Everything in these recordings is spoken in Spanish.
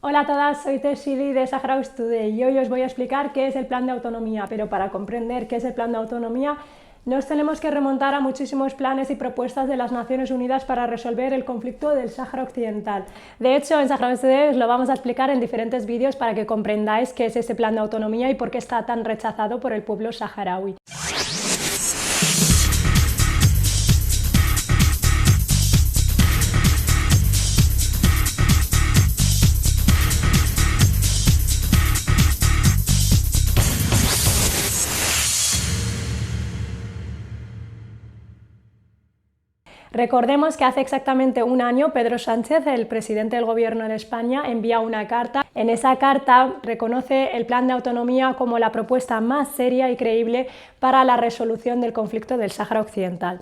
Hola a todas, soy Teshili de Saharaui Today y hoy os voy a explicar qué es el plan de autonomía, pero para comprender qué es el plan de autonomía nos tenemos que remontar a muchísimos planes y propuestas de las Naciones Unidas para resolver el conflicto del Sáhara Occidental. De hecho, en Saharaui Today os lo vamos a explicar en diferentes vídeos para que comprendáis qué es ese plan de autonomía y por qué está tan rechazado por el pueblo saharaui. Recordemos que hace exactamente un año Pedro Sánchez, el presidente del Gobierno de España, envía una carta. En esa carta reconoce el plan de autonomía como la propuesta más seria y creíble para la resolución del conflicto del Sáhara Occidental.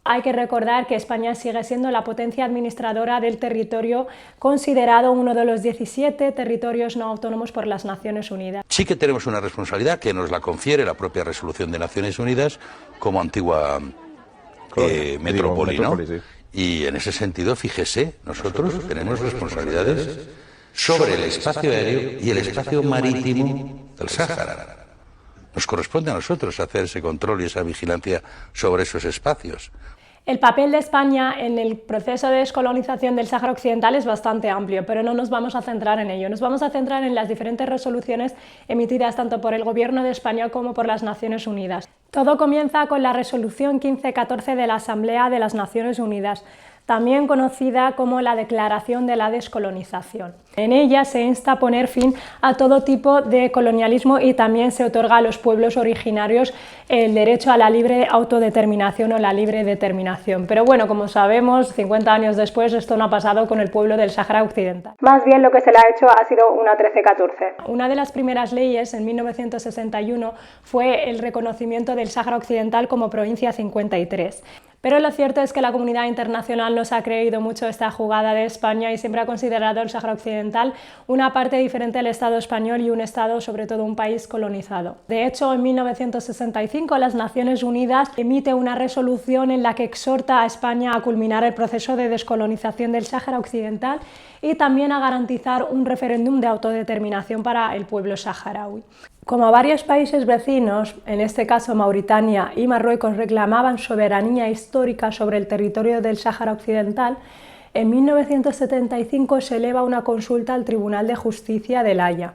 Hay que recordar que España sigue siendo la potencia administradora del territorio, considerado uno de los 17 territorios no autónomos por las Naciones Unidas. Sí que tenemos una responsabilidad que nos la confiere la propia resolución de Naciones Unidas como antigua metrópoli, ¿no? Sí. Y en ese sentido, fíjese, nosotros tenemos responsabilidades sobre el espacio aéreo y el espacio marítimo del Sáhara. Nos corresponde a nosotros hacer ese control y esa vigilancia sobre esos espacios. El papel de España en el proceso de descolonización del Sáhara Occidental es bastante amplio, pero no nos vamos a centrar en ello. Nos vamos a centrar en las diferentes resoluciones emitidas tanto por el Gobierno de España como por las Naciones Unidas. Todo comienza con la resolución 1514 de la Asamblea de las Naciones Unidas, también conocida como la Declaración de la Descolonización. En ella se insta a poner fin a todo tipo de colonialismo y también se otorga a los pueblos originarios el derecho a la libre autodeterminación o la libre determinación. Pero bueno, como sabemos, 50 años después esto no ha pasado con el pueblo del Sáhara Occidental. Más bien lo que se le ha hecho ha sido una 1314. Una de las primeras leyes en 1961 fue el reconocimiento del Sáhara Occidental como provincia 53. Pero lo cierto es que la comunidad internacional no se ha creído mucho esta jugada de España y siempre ha considerado el Sáhara Occidental una parte diferente del Estado español y un Estado, sobre todo un país colonizado. De hecho, en 1965 las Naciones Unidas emite una resolución en la que exhorta a España a culminar el proceso de descolonización del Sáhara Occidental y también a garantizar un referéndum de autodeterminación para el pueblo saharaui. Como varios países vecinos, en este caso Mauritania y Marruecos, reclamaban soberanía histórica sobre el territorio del Sáhara Occidental, en 1975 se eleva una consulta al Tribunal de Justicia de La Haya.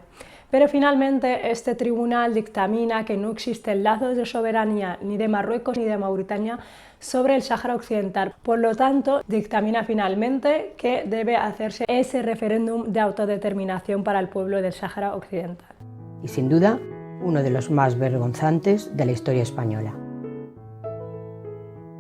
Pero finalmente este tribunal dictamina que no existen lazos de soberanía ni de Marruecos ni de Mauritania sobre el Sáhara Occidental. Por lo tanto, dictamina finalmente que debe hacerse ese referéndum de autodeterminación para el pueblo del Sáhara Occidental. Y sin duda, uno de los más vergonzantes de la historia española.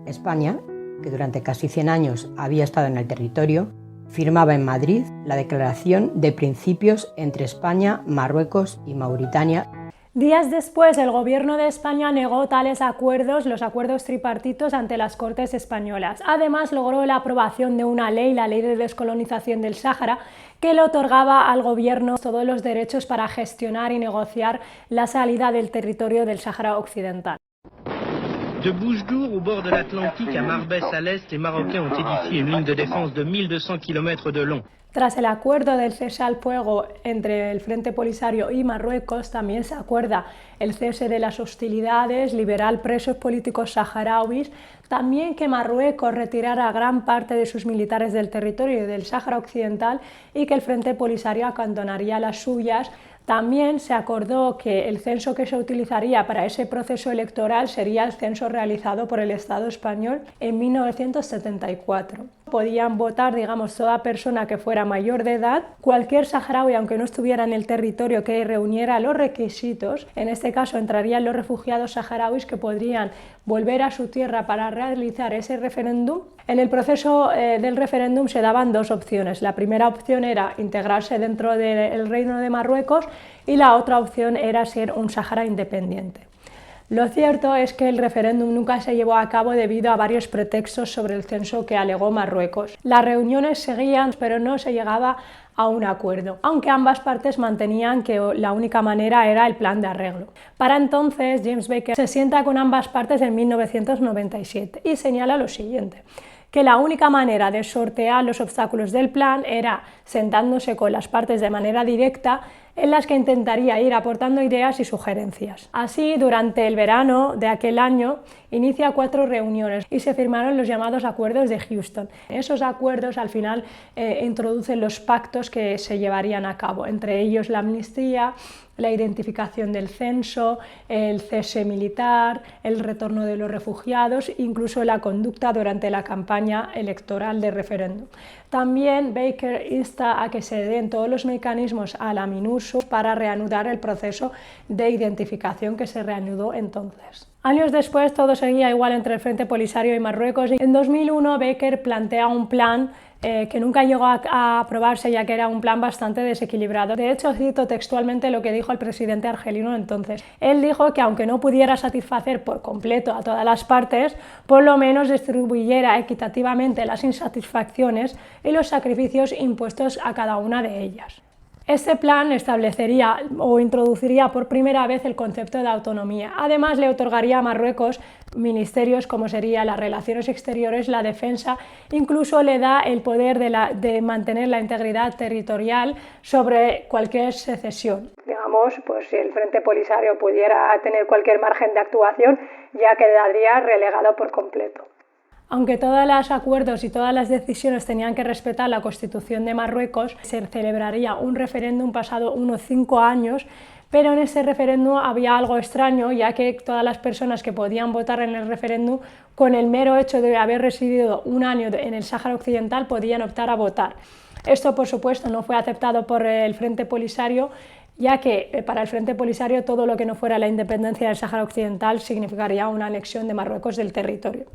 España, que durante casi 100 años había estado en el territorio, firmaba en Madrid la Declaración de Principios entre España, Marruecos y Mauritania. Días después, el Gobierno de España negó tales acuerdos, los acuerdos tripartitos, ante las Cortes españolas. Además, logró la aprobación de una ley, la Ley de Descolonización del Sáhara, que le otorgaba al Gobierno todos los derechos para gestionar y negociar la salida del territorio del Sáhara Occidental. De Boujdour, au bord de l'Atlantique, à Marbès à l'est, les Marocains ont édifié une ligne de défense de 1200 km de long. Tras el acuerdo del cese al fuego entre el Frente Polisario y Marruecos, también se acuerda el cese de las hostilidades, liberar presos políticos saharauis, también que Marruecos retirara gran parte de sus militares del territorio del Sáhara Occidental y que el Frente Polisario abandonaría las suyas. También se acordó que el censo que se utilizaría para ese proceso electoral sería el censo realizado por el Estado español en 1974. Podían votar, digamos, toda persona que fuera mayor de edad, cualquier saharaui, aunque no estuviera en el territorio, que reuniera los requisitos. En este caso entrarían los refugiados saharauis que podrían volver a su tierra para realizar ese referéndum. En el proceso del referéndum se daban dos opciones. La primera opción era integrarse dentro del Reino de Marruecos y la otra opción era ser un Sáhara independiente. Lo cierto es que el referéndum nunca se llevó a cabo debido a varios pretextos sobre el censo que alegó Marruecos. Las reuniones seguían, pero no se llegaba a un acuerdo, aunque ambas partes mantenían que la única manera era el plan de arreglo. Para entonces, James Baker se sienta con ambas partes en 1997 y señala lo siguiente: que la única manera de sortear los obstáculos del plan era sentándose con las partes de manera directa, en las que intentaría ir aportando ideas y sugerencias. Así, durante el verano de aquel año, inicia 4 reuniones y se firmaron los llamados Acuerdos de Houston. Esos acuerdos al final introducen los pactos que se llevarían a cabo, entre ellos la amnistía, la identificación del censo, el cese militar, el retorno de los refugiados, incluso la conducta durante la campaña electoral de referéndum. También Baker insta a que se den todos los mecanismos a la MINURSO para reanudar el proceso de identificación que se reanudó entonces. Años después todo seguía igual entre el Frente Polisario y Marruecos y en 2001 Baker plantea un plan que nunca llegó a aprobarse, ya que era un plan bastante desequilibrado. De hecho, cito textualmente lo que dijo el presidente argelino entonces. Él dijo que aunque no pudiera satisfacer por completo a todas las partes, por lo menos distribuyera equitativamente las insatisfacciones y los sacrificios impuestos a cada una de ellas. Este plan establecería o introduciría por primera vez el concepto de autonomía. Además, le otorgaría a Marruecos ministerios como serían las relaciones exteriores, la defensa, incluso le da el poder de mantener la integridad territorial sobre cualquier secesión. Digamos, pues si el Frente Polisario pudiera tener cualquier margen de actuación, ya quedaría relegado por completo. Aunque todos los acuerdos y todas las decisiones tenían que respetar la Constitución de Marruecos, se celebraría un referéndum pasado unos 5 años, pero en ese referéndum había algo extraño, ya que todas las personas que podían votar en el referéndum, con el mero hecho de haber residido un año en el Sáhara Occidental, podían optar a votar. Esto, por supuesto, no fue aceptado por el Frente Polisario, ya que para el Frente Polisario todo lo que no fuera la independencia del Sáhara Occidental significaría una anexión de Marruecos del territorio.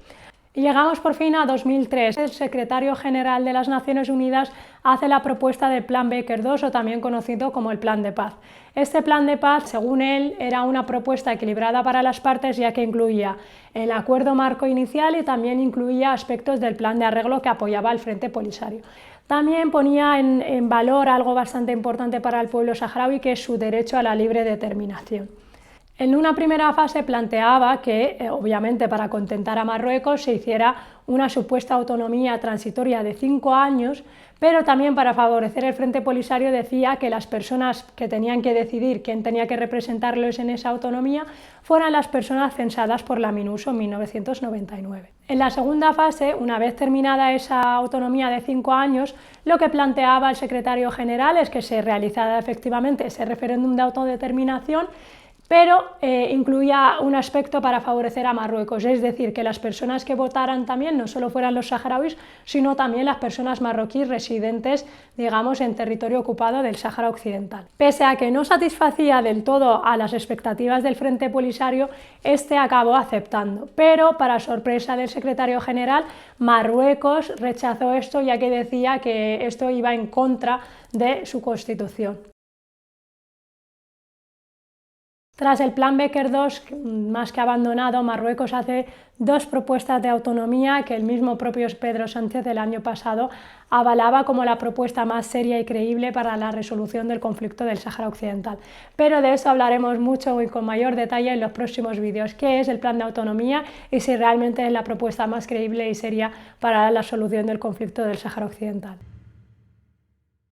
Y llegamos por fin a 2003. El secretario general de las Naciones Unidas hace la propuesta del Plan Baker II, o también conocido como el Plan de Paz. Este Plan de Paz, según él, era una propuesta equilibrada para las partes, ya que incluía el acuerdo marco inicial y también incluía aspectos del plan de arreglo que apoyaba al Frente Polisario. También ponía en valor algo bastante importante para el pueblo saharaui, que es su derecho a la libre determinación. En una primera fase planteaba que, obviamente para contentar a Marruecos, se hiciera una supuesta autonomía transitoria de 5 años, pero también para favorecer el Frente Polisario decía que las personas que tenían que decidir quién tenía que representarlos en esa autonomía fueran las personas censadas por la MINURSO en 1999. En la segunda fase, una vez terminada esa autonomía de 5 años, lo que planteaba el secretario general es que se realizara efectivamente ese referéndum de autodeterminación, pero incluía un aspecto para favorecer a Marruecos, es decir, que las personas que votaran también no solo fueran los saharauis, sino también las personas marroquíes residentes, digamos, en territorio ocupado del Sáhara Occidental. Pese a que no satisfacía del todo a las expectativas del Frente Polisario, este acabó aceptando, pero para sorpresa del secretario general, Marruecos rechazó esto, ya que decía que esto iba en contra de su constitución. Tras el Plan Baker II, más que abandonado, Marruecos hace 2 propuestas de autonomía que el mismo propio Pedro Sánchez el año pasado avalaba como la propuesta más seria y creíble para la resolución del conflicto del Sáhara Occidental. Pero de eso hablaremos mucho y con mayor detalle en los próximos vídeos. ¿Qué es el plan de autonomía y si realmente es la propuesta más creíble y seria para la solución del conflicto del Sáhara Occidental?